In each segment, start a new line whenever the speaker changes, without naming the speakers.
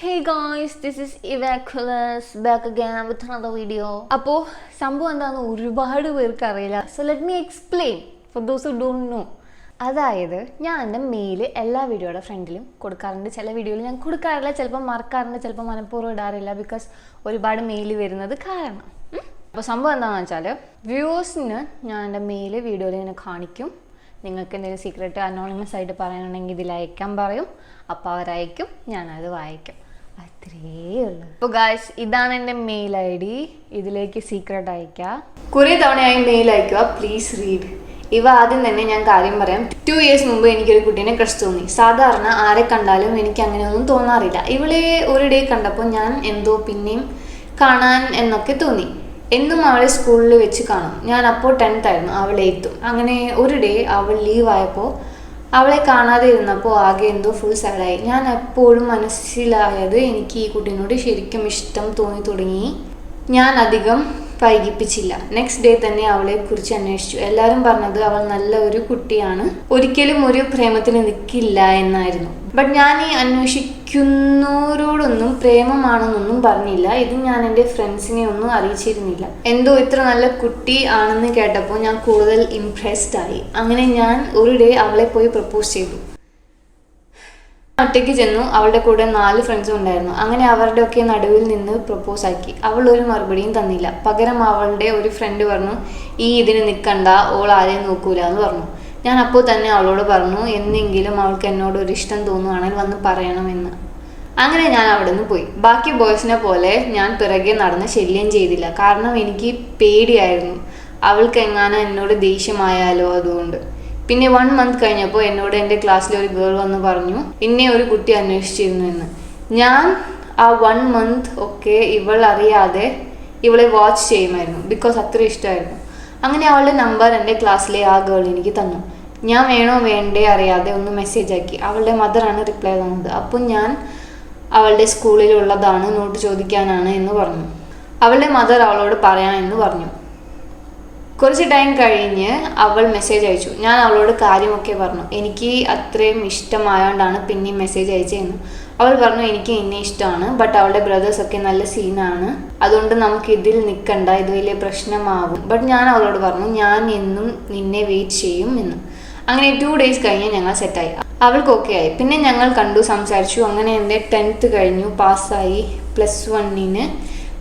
Hey guys, this is Evaculous back again with another video. അപ്പോൾ സംഭവം എന്താണെന്ന് ഒരുപാട് പേർക്ക് അറിയില്ല. So let me explain for those who don't know. അതായത് ഞാൻ എൻ്റെ മെയിൽ എല്ലാ വീഡിയോയുടെ ഫ്രണ്ടിലും കൊടുക്കാറുണ്ട്. ചില വീഡിയോയിൽ ഞാൻ കൊടുക്കാറില്ല, ചിലപ്പോൾ മറക്കാറുണ്ട്, ചിലപ്പോൾ മനഃപൂർവ്വം ഇടാറില്ല ബിക്കോസ് ഒരുപാട് മെയിൽ വരുന്നത് കാരണം. അപ്പോൾ സംഭവം എന്താണെന്ന് വെച്ചാൽ വ്യൂവേഴ്സിന് ഞാൻ എൻ്റെ മെയിൽ വീഡിയോയിൽ ഇങ്ങനെ കാണിക്കും. നിങ്ങൾക്ക് എന്തെങ്കിലും സീക്രട്ട് അനോണിമസ് ആയിട്ട് പറയാനുണ്ടെങ്കിൽ ഇതിൽ അയക്കാൻ പറയും. അപ്പോൾ അവരയക്കും, ഞാനത് വായിക്കും. അത്രയേ ഉള്ളൂ. അപ്പോൾ ഗായ്സ്, ഇതാണ് എൻ്റെ മെയിൽ ID. ഇതിലേക്ക് സീക്രട്ട് അയക്കുക. കുറേ തവണയായി മെയിൽ അയക്കുക. Please read. ഇവ ആദ്യം തന്നെ ഞാൻ കാര്യം പറയാം. 2 years മുമ്പ് എനിക്കൊരു കുട്ടീനെ ക്രഷ് തോന്നി. സാധാരണ ആരെ കണ്ടാലും എനിക്ക് അങ്ങനെയൊന്നും തോന്നാറില്ല. ഇവളെ ഒരു ഡേ കണ്ടപ്പോൾ ഞാൻ എന്തോ പിന്നെയും കാണാൻ എന്നൊക്കെ തോന്നി. എന്നും അവളെ സ്കൂളിൽ വെച്ച് കാണും. ഞാൻ അപ്പോൾ 10th ആയിരുന്നു, അവൾ 8th. അങ്ങനെ ഒരു ഡേ അവൾ ലീവായപ്പോൾ അവളെ കാണാതെ ഇരുന്നപ്പോൾ ആകെ എന്തോ ഫുൾ സാഡായി. ഞാൻ എപ്പോഴും മനസ്സിലായത് എനിക്ക് ഈ കുട്ടീനോട് ശരിക്കും ഇഷ്ടം തോന്നി തുടങ്ങി. ഞാൻ അധികം വൈകിപ്പിച്ചില്ല. നെക്സ്റ്റ് ഡേ തന്നെ അവളെ കുറിച്ച് അന്വേഷിച്ചു. എല്ലാവരും പറഞ്ഞത് അവൾ നല്ല ഒരു കുട്ടിയാണ്, ഒരിക്കലും ഒരു പ്രേമത്തിന് നിൽക്കില്ല എന്നായിരുന്നു. ബട്ട് ഞാൻ ഈ അന്വേഷിക്കുന്നവരോടൊന്നും പ്രേമമാണെന്നൊന്നും പറഞ്ഞില്ല. ഇത് ഞാൻ എൻ്റെ ഫ്രണ്ട്സിനെ ഒന്നും അറിയിച്ചിരുന്നില്ല. എന്തോ ഇത്ര നല്ല കുട്ടി ആണെന്ന് കേട്ടപ്പോൾ ഞാൻ കൂടുതൽ ഇംപ്രസ്ഡ് ആയി. അങ്ങനെ ഞാൻ ഒരു ഡേ അവളെ പോയി പ്രപ്പോസ് ചെയ്തു. ഒറ്റയ്ക്ക് ചെന്നു. അവളുടെ കൂടെ 4 ഫ്രണ്ട്സും ഉണ്ടായിരുന്നു. അങ്ങനെ അവരുടെ ഒക്കെ നടുവിൽ നിന്ന് പ്രപ്പോസ് ആക്കി. അവൾ ഒരു മറുപടിയും തന്നില്ല. പകരം അവളുടെ ഒരു ഫ്രണ്ട് പറഞ്ഞു, ഇതിന് നിൽക്കണ്ട, ഓൾ ആരെയും നോക്കൂല എന്ന് പറഞ്ഞു. ഞാൻ അപ്പോൾ തന്നെ അവളോട് പറഞ്ഞു, എന്നെങ്കിലും അവൾക്ക് എന്നോട് ഒരു ഇഷ്ടം തോന്നുവാണെങ്കിൽ വന്ന് പറയണമെന്ന്. അങ്ങനെ ഞാൻ അവിടെ നിന്ന് പോയി. ബാക്കി ബോയ്സിനെ പോലെ ഞാൻ പിറകെ നടന്ന് ശല്യം ചെയ്തില്ല. കാരണം എനിക്ക് പേടിയായിരുന്നു, അവൾക്ക് എങ്ങാനും എന്നോട് ദേഷ്യമായാലോ. അതുകൊണ്ട് പിന്നെ 1 month കഴിഞ്ഞപ്പോൾ എന്നോട് എൻ്റെ ക്ലാസ്സിലെ ഒരു ഗേൾ വന്ന് പറഞ്ഞു, എന്നെ ഒരു കുട്ടി അന്വേഷിച്ചിരുന്നു എന്ന്. ഞാൻ ആ 1 month ഒക്കെ ഇവൾ അറിയാതെ ഇവളെ വാച്ച് ചെയ്യുമായിരുന്നു, ബിക്കോസ് അത്ര ഇഷ്ടമായിരുന്നു. അങ്ങനെ അവളുടെ നമ്പർ എൻ്റെ ക്ലാസ്സിലെ ആ ഗേൾ എനിക്ക് തന്നു. ഞാൻ വേണോ വേണ്ടേ അറിയാതെ ഒന്ന് മെസ്സേജ് ആക്കി. അവളുടെ മദറാണ് റിപ്ലൈ തന്നത്. അപ്പോൾ ഞാൻ അവളുടെ സ്കൂളിലുള്ളതാണ്, നോട്ട് ചോദിക്കാനാണ് എന്ന് പറഞ്ഞു. അവളുടെ മദർ അവളോട് പറയാമെന്ന് പറഞ്ഞു. കുറച്ച് ടൈം കഴിഞ്ഞ് അവൾ മെസ്സേജ് അയച്ചു. ഞാൻ അവളോട് കാര്യമൊക്കെ പറഞ്ഞു. എനിക്ക് അത്രയും ഇഷ്ടമായോണ്ടാണ് പിന്നെയും മെസ്സേജ് അയച്ചതെന്ന്. അവൾ പറഞ്ഞു, എനിക്ക് എന്നെ ഇഷ്ടമാണ്, ബട്ട് അവളുടെ ബ്രദേഴ്സൊക്കെ നല്ല സീനാണ്, അതുകൊണ്ട് നമുക്ക് ഇതിൽ നിൽക്കണ്ട, ഇത് വലിയ പ്രശ്നമാകും. ബട്ട് ഞാൻ അവളോട് പറഞ്ഞു, ഞാൻ എന്നും നിന്നെ വെയിറ്റ് ചെയ്യും എന്ന്. അങ്ങനെ 2 days കഴിഞ്ഞ് ഞങ്ങൾ സെറ്റായി. അവൾക്ക് ഓക്കെ ആയി. പിന്നെ ഞങ്ങൾ കണ്ടു, സംസാരിച്ചു. അങ്ങനെ എൻ്റെ 10th കഴിഞ്ഞു, പാസ്സായി. +1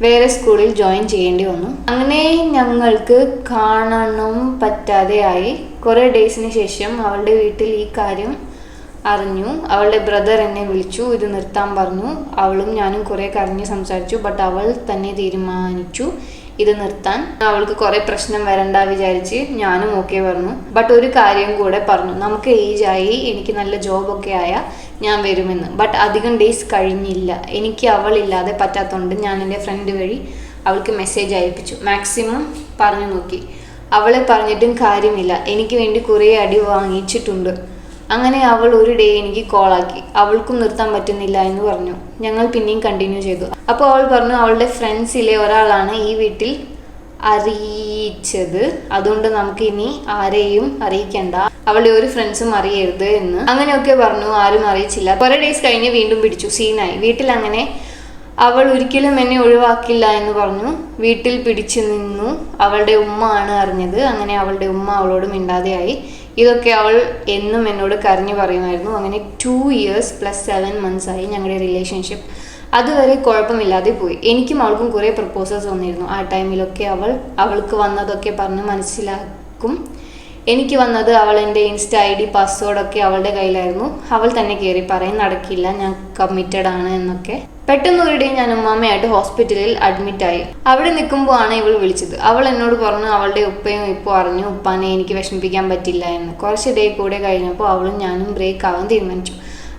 വേറെ സ്കൂളിൽ ജോയിൻ ചെയ്യേണ്ടി വന്നു. അങ്ങനെ ഞങ്ങൾക്ക് കാണണം പറ്റാതെ ആയി. കുറേ ഡേയ്സിന് ശേഷം അവളുടെ വീട്ടിൽ ഈ കാര്യം അറിഞ്ഞു. അവളുടെ ബ്രദർ എന്നെ വിളിച്ചു, ഇത് നിർത്താൻ പറഞ്ഞു. അവളും ഞാനും കുറേ കരഞ്ഞ് സംസാരിച്ചു. ബട്ട് അവൾ തന്നെ തീരുമാനിച്ചു ഇത് നിർത്താൻ. അവൾക്ക് കുറേ പ്രശ്നം വരണ്ട വിചാരിച്ച് ഞാനും ഓക്കെ പറഞ്ഞു. ബട്ട് ഒരു കാര്യം കൂടെ പറഞ്ഞു, നമുക്ക് ഏജായി, എനിക്ക് നല്ല ജോബൊക്കെ ആയാൽ ഞാൻ വരുമെന്ന്. ബട്ട് അധികം ഡേയ്സ് കഴിഞ്ഞില്ല. എനിക്ക് അവളില്ലാതെ പറ്റാത്തതുകൊണ്ട് ഞാൻ എൻ്റെ ഫ്രണ്ട് വഴി അവൾക്ക് മെസ്സേജ് അയപ്പിച്ചു. മാക്സിമം പറഞ്ഞു നോക്കി. അവളെ പറഞ്ഞിട്ടും കാര്യമില്ല, എനിക്ക് വേണ്ടി കുറേ അടി വാങ്ങിച്ചിട്ടുണ്ട്. അങ്ങനെ അവൾ ഒരു ഡേ എനിക്ക് കോളാക്കി. അവൾക്കും നിർത്താൻ പറ്റുന്നില്ല എന്ന് പറഞ്ഞു. ഞങ്ങൾ പിന്നെയും കണ്ടിന്യൂ ചെയ്തു. അപ്പോൾ അവൾ പറഞ്ഞു, അവളുടെ ഫ്രണ്ട്സിലെ ഒരാളാണ് ഈ വീട്ടിൽ അറിയിച്ചത്, അതുകൊണ്ട് നമുക്ക് ഇനി ആരെയും അറിയിക്കണ്ട, അവളുടെ ഒരു ഫ്രണ്ട്സും അറിയരുത് എന്ന്. അങ്ങനെയൊക്കെ പറഞ്ഞു. ആരും അറിയിച്ചില്ല. കുറേ ഡേയ്സ് കഴിഞ്ഞ് വീണ്ടും പിടിച്ചു, സീനായി വീട്ടിൽ. അങ്ങനെ അവൾ ഒരിക്കലും എന്നെ ഒഴിവാക്കില്ല എന്ന് പറഞ്ഞു. വീട്ടിൽ പിടിച്ചു നിന്നു. അവളുടെ ഉമ്മ ആണ് അറിഞ്ഞത്. അങ്ങനെ അവളുടെ ഉമ്മ അവളോട് മിണ്ടാതെയായി. ഇതൊക്കെ അവൾ എന്നും എന്നോട് കരഞ്ഞു പറയുമായിരുന്നു. അങ്ങനെ 2 years +7 months ആയി ഞങ്ങളുടെ റിലേഷൻഷിപ്പ്. അതുവരെ കുഴപ്പമില്ലാതെ പോയി. എനിക്കും അവൾക്കും കുറേ പ്രപ്പോസൽസ് വന്നിരുന്നു. ആ ടൈമിലൊക്കെ അവൾക്ക് വന്നതൊക്കെ പറഞ്ഞ് മനസ്സിലാക്കും. എനിക്ക് വന്നത് അവൾ എൻ്റെ ഇൻസ്റ്റ ID പാസ്വേഡൊക്കെ അവളുടെ കയ്യിലായിരുന്നു. അവൾ തന്നെ കയറി പറയും, നടക്കില്ല, ഞാൻ കമ്മിറ്റഡ് ആണ് എന്നൊക്കെ. പെട്ടെന്ന് ഒരു ഡേ ഞാൻ ഉമ്മാമയായിട്ട് ഹോസ്പിറ്റലിൽ അഡ്മിറ്റായി. അവിടെ നിൽക്കുമ്പോൾ ആണ് ഇവൾ വിളിച്ചത്. അവൾ എന്നോട് പറഞ്ഞു, അവളുടെ ഉപ്പയും ഇപ്പോൾ അറിഞ്ഞു, ഉപ്പാനെ എനിക്ക് വിഷമിപ്പിക്കാൻ പറ്റില്ല എന്ന്. കുറച്ച് ഡേ കൂടെ കഴിഞ്ഞപ്പോൾ അവളും ഞാനും ബ്രേക്ക് ആവാൻ തീരുമാനിച്ചു.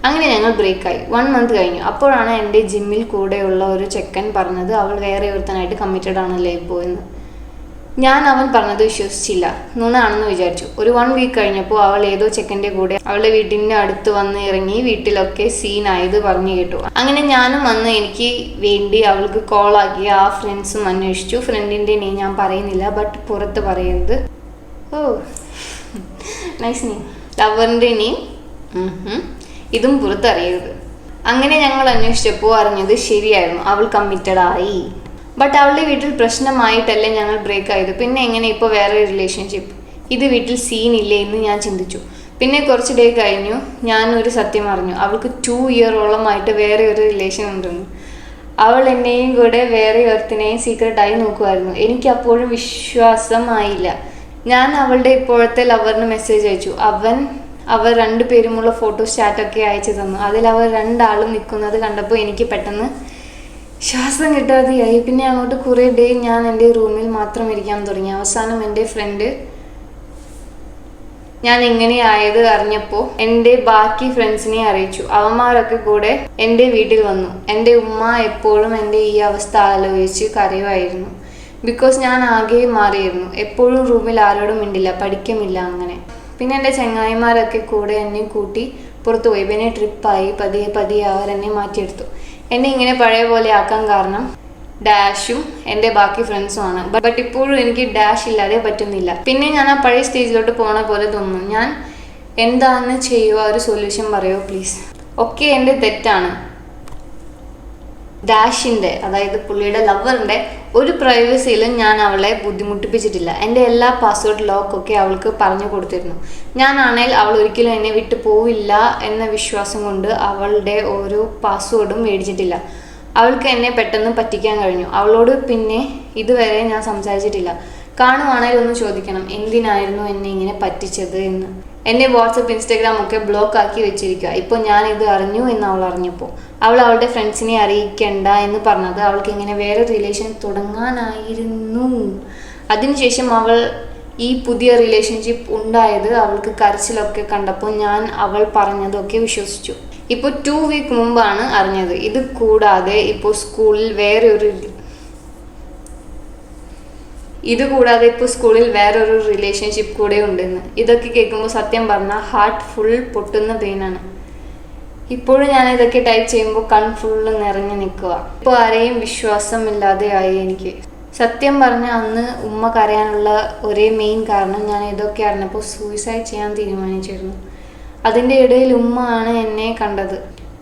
അങ്ങനെ ഞങ്ങൾ ബ്രേക്കായി. 1 month കഴിഞ്ഞു. അപ്പോഴാണ് എൻ്റെ ജിമ്മിൽ കൂടെയുള്ള ഒരു ചെക്കൻ പറഞ്ഞത്, അവൾ വേറെ ഒരുത്തനായിട്ട് കമ്മിറ്റഡ് ആണല്ലേ ഇപ്പോൾ എന്ന്. ഞാൻ അവൻ പറഞ്ഞത് വിശ്വസിച്ചില്ല, നുണാണെന്ന് വിചാരിച്ചു. ഒരു 1 week കഴിഞ്ഞപ്പോൾ അവൾ ഏതോ ചെക്കൻ്റെ കൂടെ അവളുടെ വീട്ടിൻ്റെ അടുത്ത് വന്ന് ഇറങ്ങി. വീട്ടിലൊക്കെ സീനായത് പറഞ്ഞു കേട്ടു. അങ്ങനെ ഞാനും വന്ന് എനിക്ക് വേണ്ടി അവൾക്ക് കോളാക്കി. ആ ഫ്രണ്ട്സും അന്വേഷിച്ചു. ഫ്രണ്ടിൻ്റെ നെയിം ഞാൻ പറയുന്നില്ല, ബട്ട് പുറത്ത് പറയരുത്. ഓ നൈസ് നെയിം. ലവറിൻ്റെ നെയിം ഇതും പുറത്തറിയരുത്. അങ്ങനെ ഞങ്ങൾ അന്വേഷിച്ചപ്പോൾ അറിഞ്ഞത് ശരിയായിരുന്നു, അവൾ കമ്മിറ്റഡ് ആയി. ബട്ട് അവളുടെ വീട്ടിൽ പ്രശ്നമായിട്ടല്ലേ ഞങ്ങൾ ബ്രേക്ക് ആയത്. പിന്നെ എങ്ങനെ ഇപ്പോൾ വേറെ റിലേഷൻഷിപ്പ്? ഇത് വീട്ടിൽ സീനില്ലേ എന്ന് ഞാൻ ചിന്തിച്ചു. പിന്നെ കുറച്ച് ഡേ കഴിഞ്ഞു ഞാനൊരു സത്യം അറിഞ്ഞു. അവൾക്ക് 2 ഇയറോളമായിട്ട് വേറെ ഒരു റിലേഷൻ ഉണ്ടെന്ന്. അവൾ എന്നെയും കൂടെ വേറെ ഒരുത്തിനെയും സീക്രട്ടായി നോക്കുമായിരുന്നു. എനിക്ക് അപ്പോഴും വിശ്വാസമായില്ല. ഞാൻ അവളുടെ ഇപ്പോഴത്തെ ലവറിന് മെസ്സേജ് അയച്ചു. അവർ 2 പേരുമുള്ള ഫോട്ടോസ് ചാറ്റൊക്കെ അയച്ചു തന്നു. അതിൽ അവർ 2 ആളും നിൽക്കുന്നത് കണ്ടപ്പോൾ എനിക്ക് പെട്ടെന്ന് ശ്വാസം കിട്ടാതെയായി. പിന്നെ അങ്ങോട്ട് കുറേ ഡേ ഞാൻ എൻ്റെ റൂമിൽ മാത്രം ഇരിക്കാൻ തുടങ്ങി. അവസാനം എൻ്റെ ഫ്രണ്ട് ഞാൻ ഇങ്ങനെ ആയത് അറിഞ്ഞപ്പോൾ എൻ്റെ ബാക്കി ഫ്രണ്ട്സിനെ അറിയിച്ചു. അവന്മാരൊക്കെ കൂടെ എൻ്റെ വീട്ടിൽ വന്നു. എൻ്റെ ഉമ്മ എപ്പോഴും എൻ്റെ ഈ അവസ്ഥ ആലോചിച്ച് കരയുമായിരുന്നു. ബിക്കോസ് ഞാൻ ആകെ മാറിയിരുന്നു. എപ്പോഴും റൂമിൽ ആരോടും മിണ്ടില്ല, പഠിക്കുമില്ല അങ്ങനെ. പിന്നെ എൻ്റെ ചങ്ങായിമാരൊക്കെ കൂടെ എന്നെ കൂട്ടി പുറത്തു പോയി. പിന്നെ ട്രിപ്പായി. പതിയെ അവർ എന്നെ മാറ്റിയെടുത്തു. എന്നെ ഇങ്ങനെ പഴയ പോലെ ആക്കാൻ കാരണം ഡാഷും എൻ്റെ ബാക്കി ഫ്രണ്ട്സുമാണ്. ബട്ട് ഇപ്പോഴും എനിക്ക് ഡാഷ് ഇല്ലാതെ പറ്റുന്നില്ല. പിന്നെ ഞാൻ ആ പഴയ സ്റ്റേജിലോട്ട് പോണ പോലെ തോന്നുന്നു. ഞാൻ എന്താണെന്ന് ചെയ്യുക, ഒരു സൊല്യൂഷൻ പറയുമോ പ്ലീസ്? ഒക്കെ എൻ്റെ തെറ്റാണ്. ഡാഷിൻ്റെ, അതായത് പുള്ളിയുടെ ലവറിൻ്റെ ഒരു പ്രൈവസിയിലും ഞാൻ അവളെ ബുദ്ധിമുട്ടിപ്പിച്ചിട്ടില്ല. എൻ്റെ എല്ലാ പാസ്വേഡ് ലോക്കൊക്കെ അവൾക്ക് പറഞ്ഞു കൊടുത്തിരുന്നു. ഞാനാണെങ്കിൽ അവൾ ഒരിക്കലും എന്നെ വിട്ടു പോവില്ല എന്ന വിശ്വാസം കൊണ്ട് അവളുടെ ഓരോ പാസ്വേഡും മേടിച്ചിട്ടില്ല. അവൾക്ക് എന്നെ പെട്ടെന്ന് പറ്റിക്കാൻ കഴിഞ്ഞു. അവളോട് പിന്നെ ഇതുവരെ ഞാൻ സംസാരിച്ചിട്ടില്ല. കാണുവാണെങ്കിൽ ഒന്ന് ചോദിക്കണം, എന്തിനായിരുന്നു എന്നെ ഇങ്ങനെ പറ്റിച്ചത് എന്ന്. എന്നെ വാട്സപ്പ്, ഇൻസ്റ്റാഗ്രാം ഒക്കെ ബ്ലോക്ക് ആക്കി വെച്ചിരിക്കുക. ഇപ്പോൾ ഞാൻ ഇത് അറിഞ്ഞു എന്ന് അവൾ അറിഞ്ഞപ്പോൾ അവൾ അവളുടെ ഫ്രണ്ട്സിനെ അറിയിക്കേണ്ട എന്ന് പറഞ്ഞത് അവൾക്ക് ഇങ്ങനെ വേറെ റിലേഷൻ തുടങ്ങാനായിരുന്നു. അതിനുശേഷം ഈ പുതിയ റിലേഷൻഷിപ്പ് ഉണ്ടായത് അവൾക്ക് കരച്ചിലൊക്കെ കണ്ടപ്പോൾ ഞാൻ അവൾ പറഞ്ഞതൊക്കെ വിശ്വസിച്ചു. ഇപ്പോൾ 2 വീക്ക് മുമ്പാണ് അറിഞ്ഞത്. ഇത് കൂടാതെ ഇപ്പോൾ സ്കൂളിൽ വേറൊരു റിലേഷൻഷിപ്പ് കൂടെ ഉണ്ടെന്ന്. ഇതൊക്കെ കേൾക്കുമ്പോൾ സത്യം പറഞ്ഞാൽ ഹാർട്ട് ഫുൾ പൊട്ടുന്ന പെയിനാണ്. ഇപ്പോഴും ഞാൻ ഇതൊക്കെ ടൈപ്പ് ചെയ്യുമ്പോൾ ഫുള്ള് നിറഞ്ഞു നിൽക്കുക. ഇപ്പോൾ ആരെയും വിശ്വാസമില്ലാതെ ആയി എനിക്ക്. സത്യം പറഞ്ഞാൽ അന്ന് ഉമ്മ കരയാനുള്ള ഒരേ മെയിൻ കാരണം ഞാൻ ഇതൊക്കെ അറിഞ്ഞപ്പോൾ സൂയിസൈഡ് ചെയ്യാൻ തീരുമാനിച്ചിരുന്നു. അതിൻ്റെ ഇടയിൽ ഉമ്മ ആണ് എന്നെ കണ്ടത്.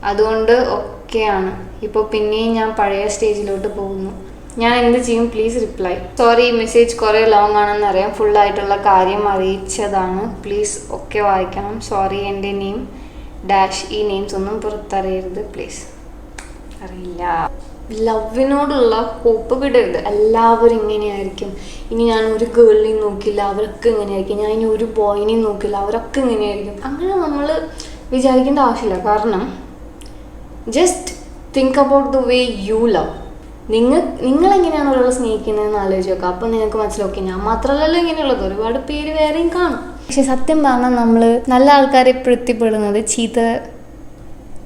അതുകൊണ്ട് ഒക്കെയാണ് ഇപ്പോൾ പിന്നെയും ഞാൻ പഴയ സ്റ്റേജിലോട്ട് പോകുന്നു. ഞാൻ എന്ത് ചെയ്യും? Please reply. സോറി, മെസ്സേജ് കുറേ ലോങ് ആണെന്നറിയാം. ഫുള്ളായിട്ടുള്ള കാര്യം അറിയിച്ചതാണ്. പ്ലീസ് ഒക്കെ വായിക്കണം. സോറി, എൻ്റെ നെയിം ഡാഷ്. ഈ നെയിംസ് ഒന്നും പുറത്തറിയരുത് പ്ലീസ്. അറിയില്ല. ലവിനോടുള്ള ഹോപ്പ് വിടരുത്. എല്ലാവരും ഇങ്ങനെയായിരിക്കും. ഇനി ഞാൻ ഒരു ഗേളിനെയും നോക്കില്ല, അവരൊക്കെ ഇങ്ങനെയായിരിക്കും. ഞാൻ ഇനി ഒരു ബോയിനെയും നോക്കില്ല, അവരൊക്കെ ഇങ്ങനെയായിരിക്കും. അങ്ങനെ നമ്മൾ വിചാരിക്കേണ്ട ആവശ്യമില്ല. കാരണം just think about the way you love. നിങ്ങളെങ്ങനെയാണ് ഒരാളെ സ്നേഹിക്കുന്നതെന്ന് ആലോചിച്ച് നോക്കുക. അപ്പോൾ നിങ്ങൾക്ക് മനസ്സിലാക്കി ഞാൻ മാത്രമല്ലല്ലോ ഇങ്ങനെയുള്ളത്, ഒരുപാട് പേര് വേറെയും കാണും. പക്ഷെ സത്യം പറഞ്ഞാൽ നമ്മൾ നല്ല ആൾക്കാരെ എത്തിപ്പെടുന്നത് ചീത്ത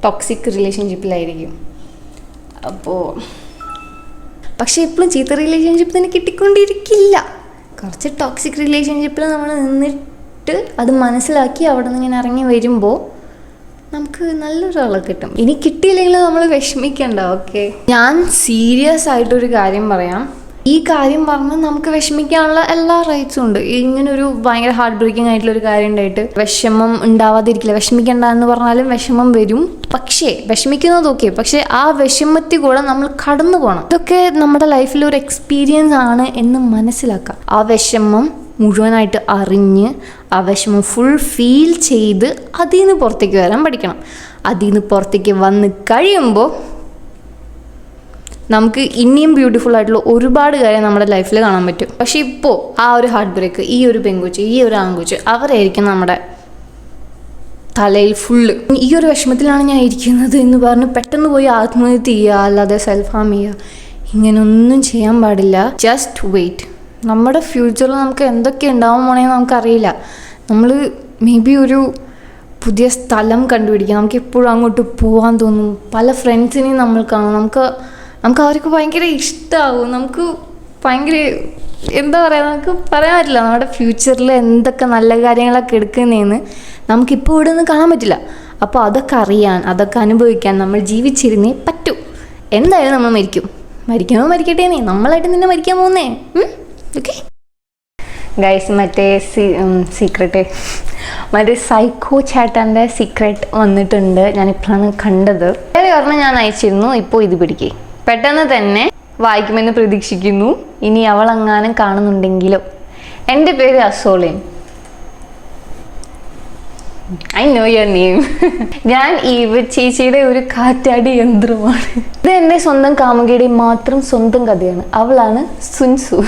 ടോക്സിക് റിലേഷൻഷിപ്പിലായിരിക്കും. പക്ഷെ എപ്പോഴും ചീത്ത റിലേഷൻഷിപ്പ് തന്നെ കിട്ടിക്കൊണ്ടിരിക്കില്ല. കുറച്ച് ടോക്സിക് റിലേഷൻഷിപ്പിൽ നമ്മൾ നിന്നിട്ട് അത് മനസ്സിലാക്കി അവിടെ നിന്ന് ഇങ്ങനെ ഇറങ്ങി വരുമ്പോൾ നമുക്ക് നല്ലൊരാളെ കിട്ടും. ഇനി കിട്ടിയില്ലെങ്കിൽ നമ്മൾ വിഷമിക്കണ്ട. ഓക്കെ, ഞാൻ സീരിയസ് ആയിട്ടൊരു കാര്യം പറയാം. ഈ കാര്യം പറഞ്ഞ് നമുക്ക് വിഷമിക്കാനുള്ള എല്ലാ റൈറ്റ്സും ഉണ്ട്. ഇങ്ങനൊരു ഭയങ്കര ഹാർട്ട് ബ്രേക്കിംഗ് ആയിട്ടുള്ളൊരു കാര്യം ഉണ്ടായിട്ട് വിഷമം ഉണ്ടാവാതിരിക്കില്ല. വിഷമിക്കണ്ട എന്ന് പറഞ്ഞാലും വിഷമം വരും. പക്ഷേ വിഷമിക്കുന്നത് ഓക്കെ, പക്ഷേ ആ വിഷമത്തിൽ കൂടെ നമ്മൾ കടന്നു പോകണം. ഇതൊക്കെ നമ്മുടെ ലൈഫിൽ ഒരു എക്സ്പീരിയൻസ് ആണ് എന്ന് മനസ്സിലാക്കാം. ആ വിഷമം മുഴുവനായിട്ട് അറിഞ്ഞ് ആ വിഷമം ഫുൾ ഫീൽ ചെയ്ത് അതിൽ നിന്ന് പുറത്തേക്ക് വരാൻ പഠിക്കണം. അതിൽ നിന്ന് പുറത്തേക്ക് വന്ന് കഴിയുമ്പോൾ നമുക്ക് ഇനിയും ബ്യൂട്ടിഫുൾ ആയിട്ടുള്ള ഒരുപാട് കാര്യം നമ്മുടെ ലൈഫിൽ കാണാൻ പറ്റും. പക്ഷെ ഇപ്പോൾ ആ ഒരു ഹാർട്ട് ബ്രേക്ക്, ഈ ഒരു പെൺകുച്ച്, ഈ ഒരു ആൺകുച്ച്, അവരായിരിക്കും നമ്മുടെ തലയിൽ ഫുള്ള് ഈ ഒരു വിഷമത്തിലാണ് ഞാൻ ഇരിക്കുന്നത് എന്ന് പറഞ്ഞ് പെട്ടെന്ന് പോയി ആത്മഹത്യ ചെയ്യുക, അല്ലാതെ സെൽഫ് ഹാം ചെയ്യുക, ഇങ്ങനെയൊന്നും ചെയ്യാൻ പാടില്ല. Just wait. നമ്മുടെ ഫ്യൂച്ചറിൽ നമുക്ക് എന്തൊക്കെ ഉണ്ടാവാൻ പോണെന്ന് നമുക്കറിയില്ല. നമ്മൾ മേ ബി ഒരു പുതിയ സ്ഥലം കണ്ടുപിടിക്കുക, നമുക്ക് എപ്പോഴും അങ്ങോട്ട് പോകാൻ തോന്നും. പല ഫ്രണ്ട്സിനെയും നമ്മൾ കാണും, നമുക്ക് അവർക്ക് ഭയങ്കര ഇഷ്ടമാവും. നമുക്ക് ഭയങ്കര എന്താ പറയുക, നമുക്ക് പറയാൻ പറ്റില്ല നമ്മുടെ ഫ്യൂച്ചറിൽ എന്തൊക്കെ നല്ല കാര്യങ്ങളൊക്കെ എടുക്കുന്നതെന്ന് നമുക്കിപ്പോൾ ഇവിടെ നിന്ന് കാണാൻ പറ്റില്ല. അപ്പോൾ അതൊക്കെ അറിയാൻ, അതൊക്കെ അനുഭവിക്കാൻ നമ്മൾ ജീവിച്ചിരുന്നേ പറ്റൂ. എന്തായാലും നമ്മൾ മരിക്കണോ മരിക്കട്ടെ, നമ്മളായിട്ട് നിന്നെ മരിക്കാൻ പോകുന്നേ. ഓക്കെ ഗൈസ്, മറ്റേ സീക്രട്ട് മറ്റേ സൈക്കോ ചേട്ടൻ്റെ സീക്രട്ട് വന്നിട്ടുണ്ട്, ഞാനിപ്പോഴാണ് കണ്ടത്. വേറെ ഓർമ്മ ഞാൻ അയച്ചിരുന്നു, ഇപ്പോൾ ഇത് പിടിക്കേ. പെട്ടെന്ന് തന്നെ വായിക്കുമെന്ന് പ്രതീക്ഷിക്കുന്നു. ഇനി അവളെങ്ങാനും കാണുന്നുണ്ടെങ്കിലോ. എൻ്റെ പേര് അസോളിൻ. I know your name. ഞാൻ ഈവ ചേച്ചിയുടെ ഒരു കാറ്റാടി യന്ത്രമാണ്. ഇത് എൻ്റെ സ്വന്തം കാമുകിയുടെ മാത്രം സ്വന്തം കഥയാണ്. അവളാണ് സുൻസു.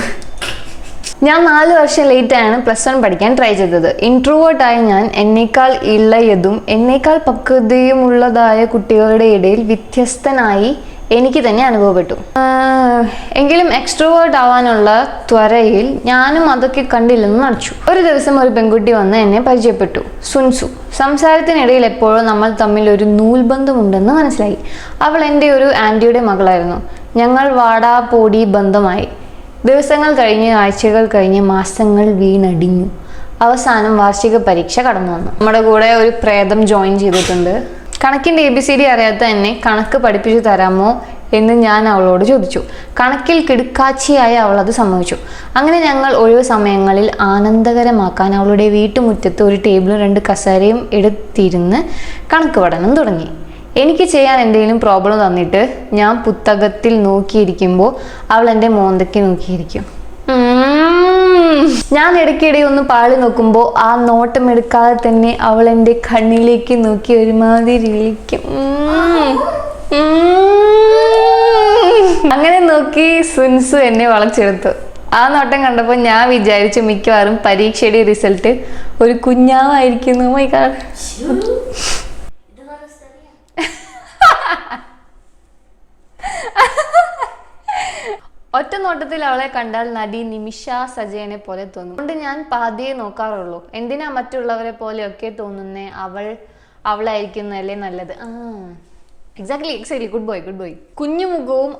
ഞാൻ 4 വർഷം ലേറ്റായാണ് +1 പഠിക്കാൻ ട്രൈ ചെയ്തത്. ഇൻട്രോവേർട്ടായ ഞാൻ എന്നേക്കാൾ ഇളയതും എന്നേക്കാൾ പക്വതയുമുള്ളതായ കുട്ടികളുടെ ഇടയിൽ വ്യത്യസ്തനായി എനിക്ക് തന്നെ അനുഭവപ്പെട്ടു. എങ്കിലും എക്സ്ട്രോവേർട്ട് ആവാനുള്ള ത്വരയിൽ ഞാനും അതൊക്കെ കണ്ടില്ലെന്ന് നടിച്ചു. ഒരു ദിവസം ഒരു പെൺകുട്ടി വന്ന് എന്നെ പരിചയപ്പെട്ടു, സുൻസു. സംസാരത്തിനിടയിൽ എപ്പോഴോ നമ്മൾ തമ്മിൽ ഒരു നൂൽബന്ധമുണ്ടെന്ന് മനസ്സിലായി. അവൾ എൻ്റെ ഒരു ആൻറ്റിയുടെ മകളായിരുന്നു. ഞങ്ങൾ വാടാപോടി ബന്ധമായി. ദിവസങ്ങൾ കഴിഞ്ഞ് ആഴ്ചകൾ കഴിഞ്ഞ് മാസങ്ങൾ വീണടിഞ്ഞു. അവസാനം വാർഷിക പരീക്ഷ കടന്നു വന്നു. നമ്മുടെ കൂടെ ഒരു പ്രേതം ജോയിൻ ചെയ്തിട്ടുണ്ട്. കണക്കിൻ്റെ ABCD അറിയാത്ത എന്നെ കണക്ക് പഠിപ്പിച്ചു തരാമോ എന്ന് ഞാൻ അവളോട് ചോദിച്ചു. കണക്കിൽ കിടുക്കാച്ചിയായി അവൾ അത് സമ്മതിച്ചു. അങ്ങനെ ഞങ്ങൾ ഒഴിവ് സമയങ്ങളിൽ ആനന്ദകരമാക്കാൻ അവളുടെ വീട്ടുമുറ്റത്ത് ഒരു ടേബിളും 2 കസേരയും എടുത്തിരുന്ന് കണക്ക് പഠനം തുടങ്ങി. എനിക്ക് ചെയ്യാൻ എന്തെങ്കിലും പ്രോബ്ലം തന്നിട്ട് ഞാൻ പുസ്തകത്തിൽ നോക്കിയിരിക്കുമ്പോൾ അവൾ എൻ്റെ മോന്തയ്ക്ക് നോക്കിയിരിക്കും. ഞാൻ ഇടയ്ക്കിടെ ഒന്ന് പാളി നോക്കുമ്പോൾ ആ നോട്ടം എടുക്കാതെ തന്നെ അവൾ എൻ്റെ കണ്ണിലേക്ക് നോക്കി ഒരുമാതിരി വിളിക്കും. അങ്ങനെ നോക്കി സുൻസു എന്നെ വളച്ചെടുത്തു. ആ നോട്ടം കണ്ടപ്പോൾ ഞാൻ വിചാരിച്ചു മിക്കവാറും പരീക്ഷയുടെ റിസൾട്ട് ഒരു കുഞ്ഞാവായിരിക്കുന്നു. My God. ഒറ്റ നോട്ടത്തിൽ അവളെ കണ്ടാൽ നടി നിമിഷ സജയനെ പോലെ തോന്നും. അതുകൊണ്ട് ഞാൻ പാതിയെ നോക്കാറുള്ളൂ. എന്തിനാ മറ്റുള്ളവരെ പോലെയൊക്കെ തോന്നുന്നേ, അവളായിരിക്കുന്നതല്ലേ നല്ലത്. Exactly good boy. കുഞ്ഞുമുഖവും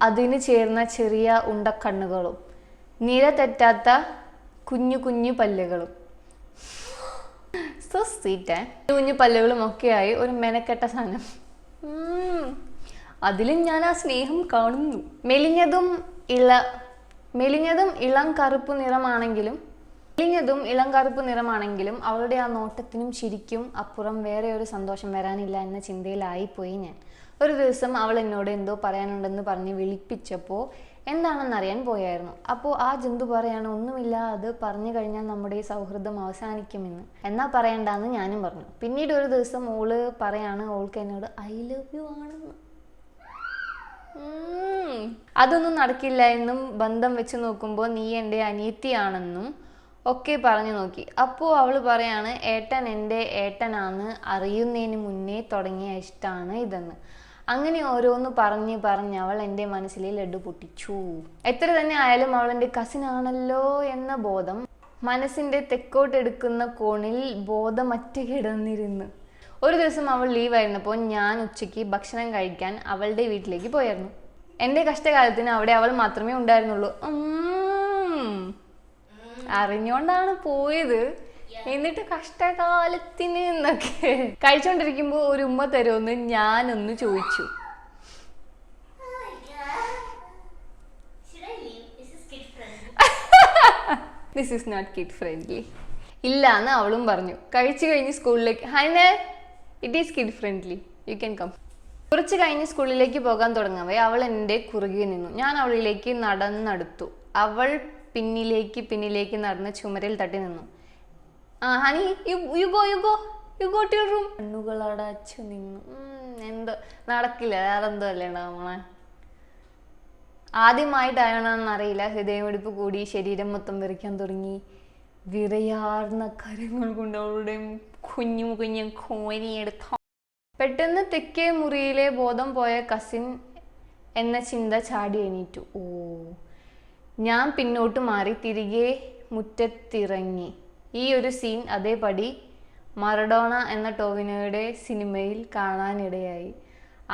അതിന് ചേർന്ന ചെറിയ ഉണ്ടക്കണ്ണുകളും നിര തെറ്റാത്ത കുഞ്ഞു പല്ലുകളും. So sweet. കുഞ്ഞു പല്ലുകളും ഒക്കെയായി ഒരു മെനക്കെട്ട സാധനം. അതിലും ഞാൻ ആ സ്നേഹം കാണുന്നു. മെലിഞ്ഞതും ഇളം കറുപ്പ് നിറമാണെങ്കിലും അവളുടെ ആ നോട്ടത്തിനും ചിരിക്കും അപ്പുറം വേറെ ഒരു സന്തോഷം വരാനില്ല എന്ന ചിന്തയിലായിപ്പോയി ഞാൻ. ഒരു ദിവസം അവൾ എന്നോട് എന്തോ പറയാനുണ്ടെന്ന് പറഞ്ഞ് വിളിപ്പിച്ചപ്പോൾ എന്താണെന്നറിയാൻ പോയായിരുന്നു. അപ്പോൾ ആ ജന്തു പറയാണ്, ഒന്നുമില്ല, അത് പറഞ്ഞു കഴിഞ്ഞാൽ നമ്മുടെ ഈ സൗഹൃദം അവസാനിക്കുമെന്ന്. എന്നാ പറയണ്ടെന്ന് ഞാനും പറഞ്ഞു. പിന്നീട് ഒരു ദിവസം ഓള് പറയാണ് ഓൾക്ക് എന്നോട് ഐ ലവ് യു ആണെന്ന്. അതൊന്നും നടക്കില്ല എന്നും ബന്ധം വെച്ച് നോക്കുമ്പോൾ നീ എൻ്റെ അനിയത്തിയാണെന്നും ഒക്കെ പറഞ്ഞു നോക്കി. അപ്പോൾ അവൾ പറയാണ് ഏട്ടൻ എൻ്റെ ഏട്ടനാണ്, അറിയുന്നതിന് മുന്നേ തുടങ്ങിയ ഇഷ്ടമാണ് ഇതെന്ന്. അങ്ങനെ ഓരോന്ന് പറഞ്ഞ് അവൾ എൻ്റെ മനസ്സിലെ ലഡ്ഡു പൊട്ടിച്ചു. എത്ര തന്നെ ആയാലും അവൾ എൻ്റെ കസിൻ ആണല്ലോ എന്ന ബോധം മനസ്സിൻ്റെ തെക്കോട്ടെടുക്കുന്ന കോണിൽ ബോധമറ്റ് കിടന്നിരുന്നു. ഒരു ദിവസം അവൾ ലീവായിരുന്നപ്പോൾ ഞാൻ ഉച്ചയ്ക്ക് ഭക്ഷണം കഴിക്കാൻ അവളുടെ വീട്ടിലേക്ക് പോയായിരുന്നു. എൻ്റെ കഷ്ടകാലത്തിന് അവിടെ അവൾ മാത്രമേ ഉണ്ടായിരുന്നുള്ളൂ. അറിഞ്ഞോണ്ടാണ് പോയത്. എന്നിട്ട് കഷ്ടകാലത്തിന് എന്നൊക്കെ കഴിച്ചോണ്ടിരിക്കുമ്പോൾ ഒരു ഉമ്മ തരുമെന്ന് ഞാനൊന്ന് ചോദിച്ചു. This is not kid friendly. ഇല്ല എന്ന് അവളും പറഞ്ഞു. കഴിച്ചു കഴിഞ്ഞ് സ്കൂളിലേക്ക് it is kid friendly, you can come. കുറച്ച് കഴിഞ്ഞ് സ്കൂളിലേക്ക് പോകാൻ തുടങ്ങവേ അവൾ എൻ്റെ കുറുകെ നിന്നു. ഞാൻ അവളിലേക്ക് നടന്നെടുത്തു. അവൾ പിന്നിലേക്ക് നടന്ന് ചുമരിൽ തട്ടി നിന്നു. Honey you go to your room. കണ്ണുകളടച്ചു നിന്നു. എന്തോ നടക്കില്ല, വേറെ എന്തോ അല്ലേ നമ്മളെ. ആദ്യമായിട്ടാണെന്നറിയില്ല, ഹൃദയമെടുപ്പ് കൂടി, ശരീരം മൊത്തം വിറയ്ക്കാൻ തുടങ്ങി. വിറയാർന്ന കരങ്ങൾ കൊണ്ട് അവളുടെ കുഞ്ഞു കോനിയെടുത്ത. പെട്ടെന്ന് തെക്കേ മുറിയിലെ ബോധം പോയ കസിൻ എന്ന ചിന്ത ചാടി എണീറ്റു. ഞാൻ പിന്നോട്ട് മാറി തിരികെ മുറ്റത്തിറങ്ങി. ഈ ഒരു സീൻ അതേപടി മറഡോണ എന്ന ടോവിനോയുടെ സിനിമയിൽ കാണാനിടയായി.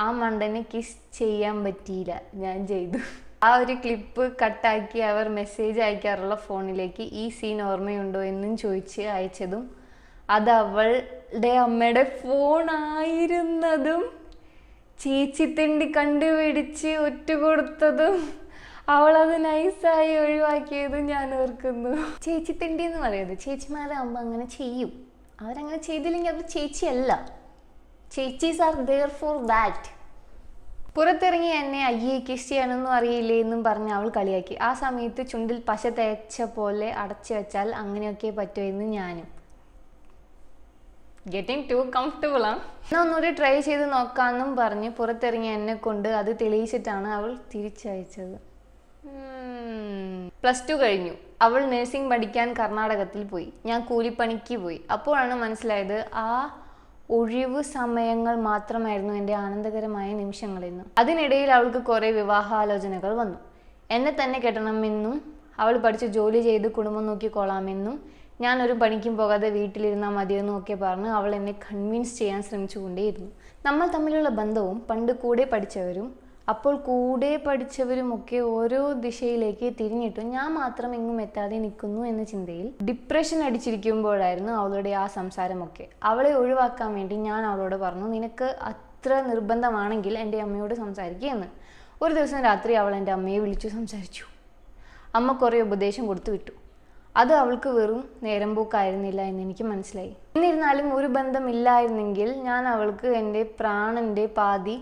ആ മണ്ടന് കിസ് ചെയ്യാൻ പറ്റിയില്ല, ഞാൻ ചെയ്തു. ആ ഒരു ക്ലിപ്പ് കട്ടാക്കി അവർ മെസ്സേജ് അയക്കാറുള്ള ഫോണിലേക്ക് ഈ സീൻ ഓർമ്മയുണ്ടോ എന്നും ചോദിച്ച് അയച്ചതും അത് അവളുടെ അമ്മയുടെ ഫോണായിരുന്നതും ചേച്ചി തെണ്ടി കണ്ടുപിടിച്ച് ഒറ്റുകൊടുത്തതും അവളത് നൈസായി ഒഴിവാക്കിയത് ഞാൻ ഓർക്കുന്നു. ചേച്ചി തിണ്ടി എന്ന് പറയുന്നത് ചേച്ചിമാരാകുമ്പോൾ അങ്ങനെ ചെയ്യും. അവരങ്ങനെ ചെയ്തില്ലെങ്കിൽ അവർ ചേച്ചിയല്ല. ചേച്ചീസ് ആർ ദെയർ ഫോർ ദാറ്റ്. പുറത്തിറങ്ങി എന്നെ അയ്യേ കിസ് ചെയ്യാനൊന്നും അറിയില്ലേ എന്നും പറഞ്ഞ് അവൾ കളിയാക്കി. ആ സമയത്ത് ചുണ്ടിൽ പശ തേച്ച പോലെ അടച്ചു വെച്ചാൽ അങ്ങനെയൊക്കെ പറ്റുമെന്ന് ഞാനും. ഗെറ്റിംഗ് ടു കംഫർട്ടബിൾ ആ. എന്നാൽ ഒന്നുകൂടി ട്രൈ ചെയ്ത് നോക്കാമെന്നും പറഞ്ഞ് പുറത്തിറങ്ങി എന്നെ കൊണ്ട് അത് തെളിയിച്ചിട്ടാണ് അവൾ തിരിച്ചയച്ചത്. +2 കഴിഞ്ഞു. അവൾ നഴ്സിംഗ് പഠിക്കാൻ കർണാടകത്തിൽ പോയി. ഞാൻ കൂലിപ്പണിക്ക് പോയി. അപ്പോഴാണ് മനസ്സിലായത് ആ ഒഴിവ് സമയങ്ങൾ മാത്രമായിരുന്നു എൻ്റെ ആനന്ദകരമായ നിമിഷങ്ങളെന്നും. അതിനിടയിൽ അവൾക്ക് കുറേ വിവാഹാലോചനകൾ വന്നു. എന്നെ തന്നെ കെട്ടണമെന്നും അവൾ പഠിച്ച് ജോലി ചെയ്ത് കുടുംബം നോക്കിക്കൊള്ളാമെന്നും ഞാൻ ഒരു പണിക്കും പോകാതെ വീട്ടിലിരുന്നാൽ മതിയെന്നും ഒക്കെ പറഞ്ഞ് അവൾ എന്നെ കൺവിൻസ് ചെയ്യാൻ ശ്രമിച്ചുകൊണ്ടേയിരുന്നു. നമ്മൾ തമ്മിലുള്ള ബന്ധവും പണ്ട് കൂടെ പഠിച്ചവരും അപ്പോൾ കൂടെ പഠിച്ചവരുമൊക്കെ ഓരോ ദിശയിലേക്ക് തിരിഞ്ഞിട്ടും ഞാൻ മാത്രം എങ്ങും എത്താതെ നിൽക്കുന്നു എന്ന ചിന്തയിൽ ഡിപ്രഷൻ അടിച്ചിരിക്കുമ്പോഴായിരുന്നു അവളുടെ ആ സംസാരമൊക്കെ. അവളെ ഒഴിവാക്കാൻ വേണ്ടി ഞാൻ അവളോട് പറഞ്ഞു, നിനക്ക് അത്ര നിർബന്ധമാണെങ്കിൽ എൻ്റെ അമ്മയോട് സംസാരിക്കുകയെന്ന്. ഒരു ദിവസം രാത്രി അവൾ എൻ്റെ അമ്മയെ വിളിച്ചു സംസാരിച്ചു. അമ്മ കുറേ ഉപദേശം കൊടുത്തു വിട്ടു. അത് അവൾക്ക് വെറും നേരം പോക്കായിരുന്നില്ല എന്നെനിക്ക് മനസ്സിലായി. എന്നിരുന്നാലും ഒരു ബന്ധമില്ലായിരുന്നെങ്കിൽ ഞാൻ അവൾക്ക് എൻ്റെ പ്രാണൻ്റെ പാതി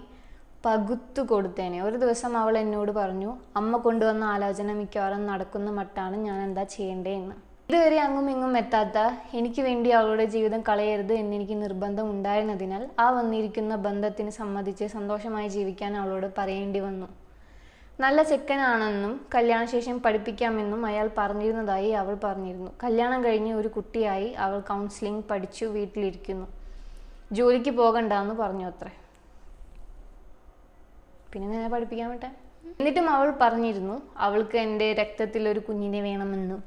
പകുത്തു കൊടുത്തേനെ. ഒരു ദിവസം അവൾ എന്നോട് പറഞ്ഞു, അമ്മ കൊണ്ടുവന്ന ആലോചന മിക്കവാറും നടക്കുന്ന മട്ടാണ്, ഞാൻ എന്താ ചെയ്യേണ്ടേ എന്ന്. ഇതുവരെ അങ്ങും ഇങ്ങും എത്താത്ത എനിക്ക് വേണ്ടി അവളുടെ ജീവിതം കളയരുത് എന്നെനിക്ക് നിർബന്ധം ഉണ്ടായിരുന്നതിനാൽ ആ വന്നിരിക്കുന്ന ബന്ധത്തിന് സമ്മതിച്ച് സന്തോഷമായി ജീവിക്കാൻ അവളോട് പറയേണ്ടി വന്നു. നല്ല ചെക്കനാണെന്നും കല്യാണശേഷം പഠിപ്പിക്കാമെന്നും അയാൾ പറഞ്ഞിരുന്നതായി അവൾ പറഞ്ഞിരുന്നു. കല്യാണം കഴിഞ്ഞ് ഒരു കുട്ടിയായി അവൾ കൗൺസിലിംഗ് പഠിച്ചു വീട്ടിലിരിക്കുന്നു. ജോലിക്ക് പോകണ്ടെന്ന് പറഞ്ഞു അത്രേ. പിന്നെ ഞാൻ പഠിപ്പിക്കാൻ വിട്ടെ. എന്നിട്ടും അവൾ പറഞ്ഞിരുന്നു അവൾക്ക് എൻ്റെ രക്തത്തിൽ ഒരു കുഞ്ഞിനെ വേണമെന്നും.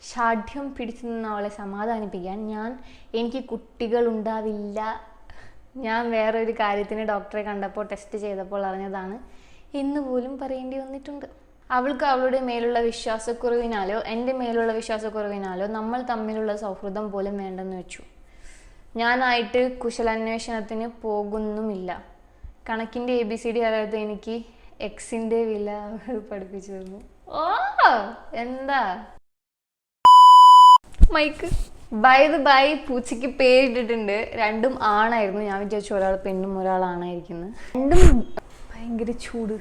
ഷാഠ്യം പിടിച്ചു നിന്ന് അവളെ സമാധാനിപ്പിക്കാൻ എനിക്ക് കുട്ടികൾ ഉണ്ടാവില്ല, ഞാൻ വേറൊരു കാര്യത്തിന് ഡോക്ടറെ കണ്ടപ്പോൾ ടെസ്റ്റ് ചെയ്തപ്പോൾ അറിഞ്ഞതാണ് എന്ന് പോലും പറയേണ്ടി വന്നിട്ടുണ്ട്. അവൾക്ക് അവളുടെ മേലുള്ള വിശ്വാസക്കുറവിനാലോ എൻ്റെ മേലുള്ള വിശ്വാസക്കുറവിനാലോ നമ്മൾ തമ്മിലുള്ള സൗഹൃദം പോലും വേണ്ടെന്ന് വെച്ചു. ഞാനായിട്ട് കുശലാന്വേഷണത്തിന് പോകുന്നുമില്ല. കണക്കിൻ്റെ ABCD അറിയാത്ത എനിക്ക് എക്സിൻ്റെ വില പഠിപ്പിച്ചു തന്നു. ഓ എന്താ മൈക്ക്. ബൈ പൂച്ചയ്ക്ക് പേരിട്ടിട്ടുണ്ട്. രണ്ടും ആണായിരുന്നു. ഞാൻ വിചാരിച്ചു ഒരാൾ പെണ്ണും ഒരാളാണായിരിക്കുന്നത്. രണ്ടും ഭയങ്കര ചൂട്.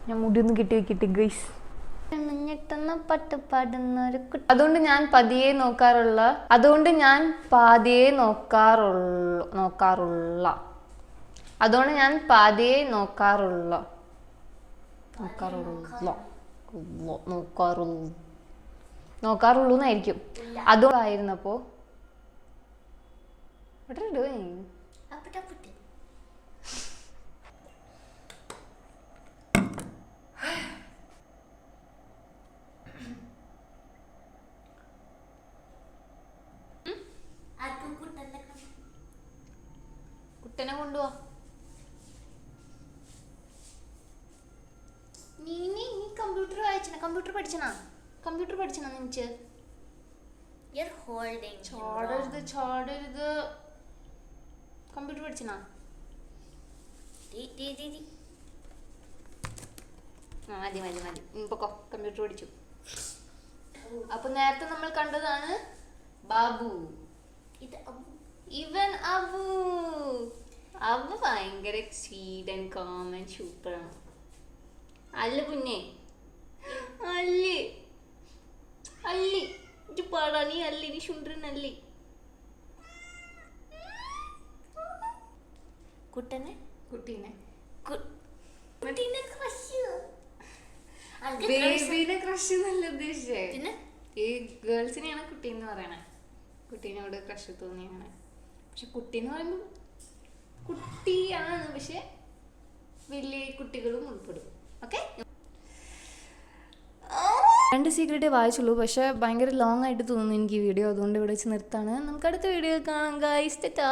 ഞാൻ മുടിയൊന്നും കെട്ടി വെക്കിട്ട് ഗൈസ്. അതുകൊണ്ട് ഞാൻ പാതിയെ നോക്കാറുള്ളൂ എന്നായിരിക്കും. അതുകൊണ്ടായിരുന്നപ്പോ കുട്ടനെ കൊണ്ടുപോവാ. നീ കമ്പ്യൂട്ടർ വായിച്ചന? കമ്പ്യൂട്ടർ പഠിച്ചനാ നിനക്ക്? ചോടരുത്. കമ്പ്യൂട്ടർ പഠിച്ചനാ? മതി പൊക്കോ. കമ്പ്യൂട്ടർ പഠിച്ചു. അപ്പൊ നേരത്തെ നമ്മൾ കണ്ടതാണ് ബാബു. ഇവൻ അബു ഭയങ്കര സ്വീറ്റ് ആൻഡ് കാം ആൻഡ് സൂപ്പറാണ്. അല്ല കുഞ്ഞേ, അല്ലി പാടാ. നീ അല്ലി, നീ ശുണ്ട്രനല്ലി. കുട്ടീനെ ക്രഷ് എന്നല്ല ഉദ്ദേശിച്ചേ. ഈ ഗേൾസിനെയാണ് കുട്ടി എന്ന് പറയണേ. കുട്ടീനോട് ക്രഷ് തോന്നിയാണ്. പക്ഷെ കുട്ടി എന്ന് പറയുമ്പോൾ കുട്ടിയാണ്, പക്ഷെ വലിയ കുട്ടികളും ഉൾപ്പെടും. ഓക്കെ. 2 സീക്രട്ടേ വായിച്ചുള്ളൂ, പക്ഷെ ഭയങ്കര ലോങ് ആയിട്ട് തോന്നുന്നു എനിക്ക് ഈ വീഡിയോ. അതുകൊണ്ട് ഇവിടെ വെച്ച് നിർത്താണ്. നമുക്ക് അടുത്ത വീഡിയോ കാണാം ഗൈസ്. ടാറ്റാ.